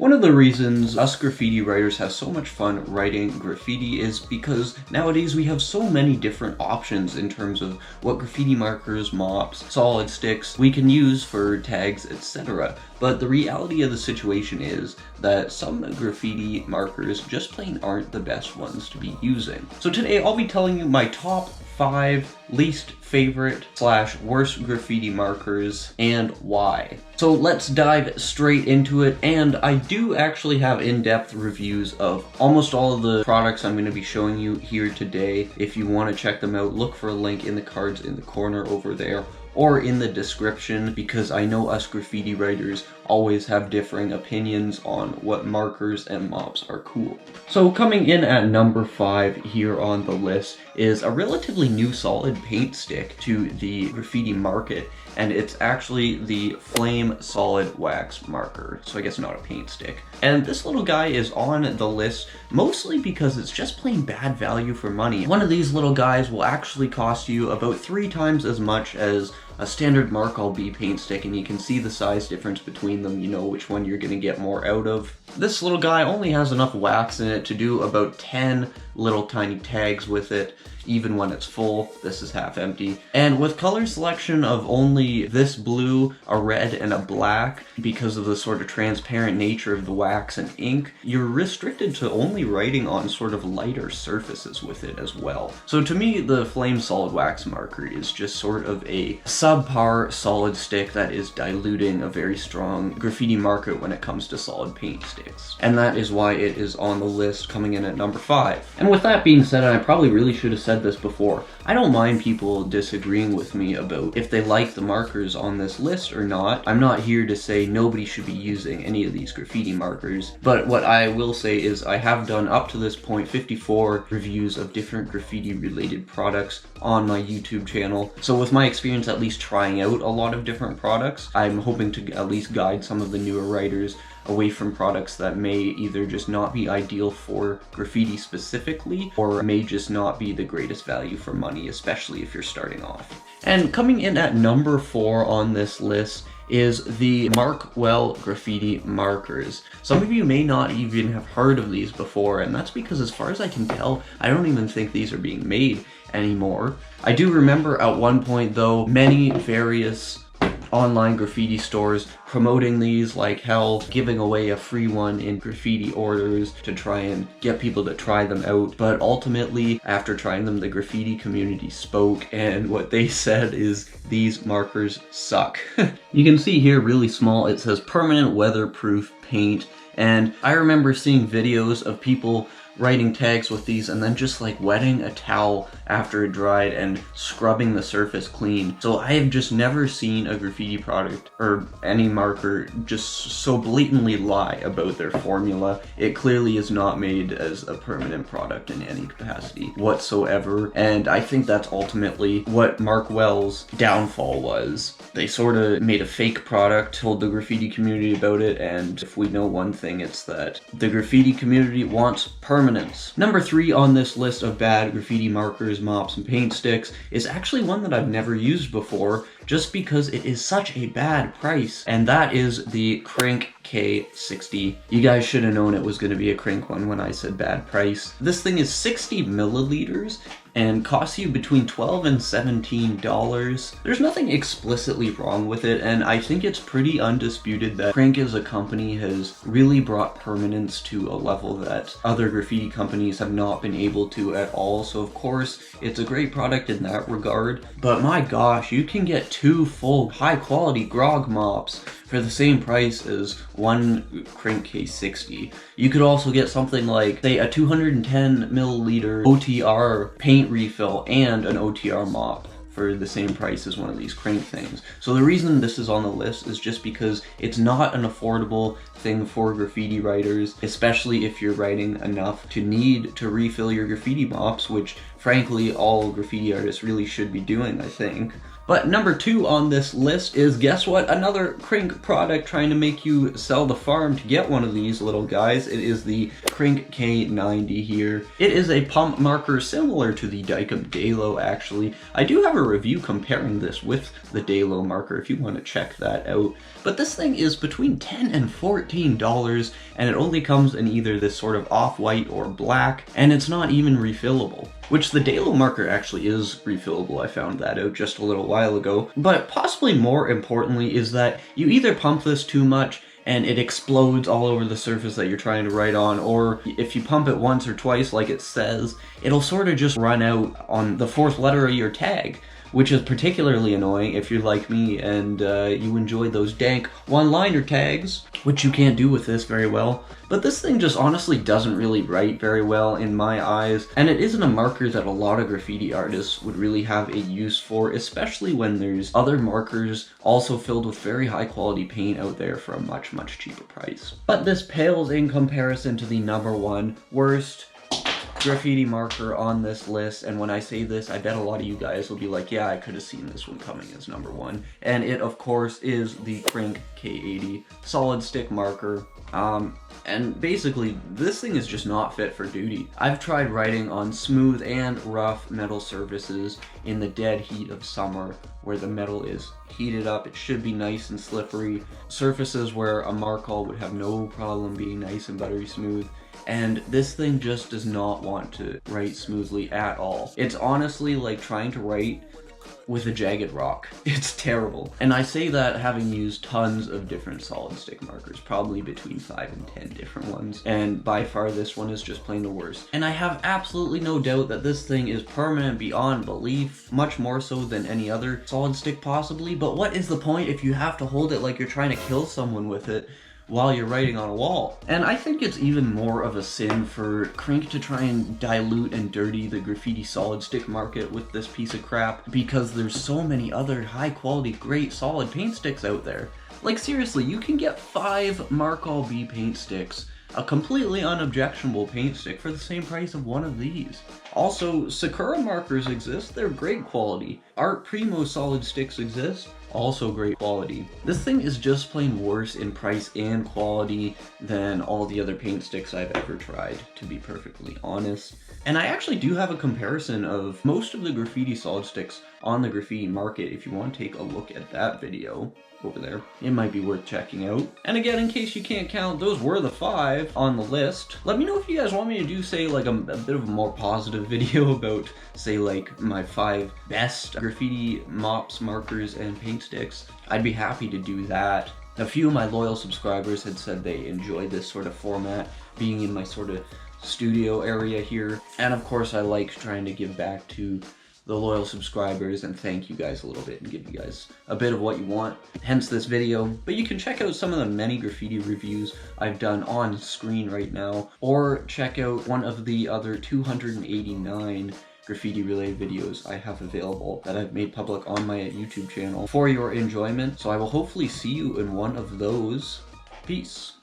One of the reasons us graffiti writers have so much fun writing graffiti is because nowadays we have so many different options in terms of what graffiti markers, mops, solid sticks we can use for tags, etc. But the reality of the situation is that some graffiti markers just plain aren't the best ones to be using. So today I'll be telling you my top 5 least favorite / worst graffiti markers and why. So let's dive straight into it, and I do actually have in-depth reviews of almost all of the products I'm going to be showing you here today. If you want to check them out, look for a link in the cards in the corner over there or in the description, because I know us graffiti writers always have differing opinions on what markers and mops are cool. So coming in at number 5 here on the list is a relatively new solid paint stick to the graffiti market, and it's actually the Flame Solid Wax Marker, so I guess not a paint stick. And this little guy is on the list mostly because it's just plain bad value for money. One of these little guys will actually cost you about 3 times as much as a standard Mark All B paint stick, and you can see the size difference between them. You know which one you're gonna get more out of. This little guy only has enough wax in it to do about 10 little tiny tags with it, even when it's full. This is half empty. And with color selection of only this blue, a red, and a black, because of the sort of transparent nature of the wax and ink, you're restricted to only writing on sort of lighter surfaces with it as well. So to me, the Flame Solid Wax Marker is just sort of a subpar solid stick that is diluting a very strong graffiti market when it comes to solid paint sticks. And that is why it is on the list, coming in at number 5. And with that being said, and I probably really should have said this before, I don't mind people disagreeing with me about if they like the markers on this list or not. I'm not here to say nobody should be using any of these graffiti markers, but what I will say is I have done up to this point 54 reviews of different graffiti related products on my YouTube channel. So with my experience at least trying out a lot of different products, I'm hoping to at least guide some of the newer writers away from products that may either just not be ideal for graffiti specifically, or may just not be the greatest value for money, especially if you're starting off. And coming in at number 4 on this list is the Markwell graffiti markers. Some of you may not even have heard of these before, and that's because as far as I can tell, I don't even think these are being made anymore. I do remember at one point though, many various online graffiti stores promoting these like hell, giving away a free one in graffiti orders to try and get people to try them out. But ultimately, after trying them, the graffiti community spoke, and what they said is these markers suck. You can see here really small, it says permanent weatherproof paint, and I remember seeing videos of people writing tags with these and then just like wetting a towel after it dried and scrubbing the surface clean. So I have just never seen a graffiti product or any marker just so blatantly lie about their formula. It clearly is not made as a permanent product in any capacity whatsoever, and I think that's ultimately what Markwell's downfall was. They sort of made a fake product, told the graffiti community about it, and if we know one thing, it's that the graffiti community wants permanence. Number 3 on this list of bad graffiti markers, mops, and paint sticks is actually one that I've never used before, just because it is such a bad price, and that is the Crank K60. You guys should have known it was going to be a crank one when I said bad price. This thing is 60 milliliters and costs you between $12 and $17. There's nothing explicitly wrong with it, and I think it's pretty undisputed that Crank as a company has really brought permanence to a level that other graffiti companies have not been able to at all. So of course, it's a great product in that regard, but my gosh, you can get 2 full high quality grog mops for the same price as one Crank K60. You could also get something like, say, a 210 milliliter OTR paint refill and an OTR mop for the same price as one of these Crank things. So the reason this is on the list is just because it's not an affordable thing for graffiti writers, especially if you're writing enough to need to refill your graffiti mops, which frankly all graffiti artists really should be doing, I think. But number 2 on this list is, guess what? Another Krink product trying to make you sell the farm to get one of these little guys. It is the Krink K90 here. It is a pump marker similar to the Dykem Dalo, actually. I do have a review comparing this with the Dalo marker if you want to check that out. But this thing is between $10 and $14, and it only comes in either this sort of off-white or black, and it's not even refillable. Which the Dalo marker actually is refillable, I found that out just a little while ago. But possibly more importantly is that you either pump this too much and it explodes all over the surface that you're trying to write on, or if you pump it once or twice like it says, it'll sort of just run out on the 4th letter of your tag, which is particularly annoying if you're like me and you enjoy those dank one-liner tags, which you can't do with this very well. But this thing just honestly doesn't really write very well in my eyes, and it isn't a marker that a lot of graffiti artists would really have a use for, especially when there's other markers also filled with very high quality paint out there for a much, much cheaper price. But this pales in comparison to the number 1 worst graffiti marker on this list, and when I say this, I bet a lot of you guys will be like, yeah, I could have seen this one coming as number 1. And it, of course, is the Krink K80 solid stick marker. And basically, this thing is just not fit for duty. I've tried writing on smooth and rough metal surfaces in the dead heat of summer, where the metal is heated up, it should be nice and slippery. Surfaces where a Markall would have no problem being nice and buttery smooth. And this thing just does not want to write smoothly at all. It's honestly like trying to write with a jagged rock. It's terrible. And I say that having used tons of different solid stick markers, probably between 5 and 10 different ones, and by far this one is just plain the worst. And I have absolutely no doubt that this thing is permanent beyond belief, much more so than any other solid stick possibly, but what is the point if you have to hold it like you're trying to kill someone with it while you're writing on a wall? And I think it's even more of a sin for Krink to try and dilute and dirty the graffiti solid stick market with this piece of crap, because there's so many other high quality, great solid paint sticks out there. Like seriously, you can get 5 Markall B paint sticks, a completely unobjectionable paint stick, for the same price of one of these. Also, Sakura markers exist, they're great quality. Art Primo solid sticks exist, also great quality. This thing is just plain worse in price and quality than all the other paint sticks I've ever tried, to be perfectly honest. And I actually do have a comparison of most of the graffiti solid sticks on the graffiti market. If you want to take a look at that video over there, it might be worth checking out. And again, in case you can't count, those were the 5 on the list. Let me know if you guys want me to do, say, like a bit of a more positive video about, say, like my 5 best Graffiti Mops markers and paint sticks. I'd be happy to do that. A few of my loyal subscribers had said they enjoyed this sort of format, being in my sort of studio area here. And of course, I like trying to give back to the loyal subscribers and thank you guys a little bit and give you guys a bit of what you want, hence this video. But you can check out some of the many graffiti reviews I've done on screen right now, or check out one of the other 289 graffiti related videos I have available that I've made public on my YouTube channel for your enjoyment. So I will hopefully see you in one of those. Peace.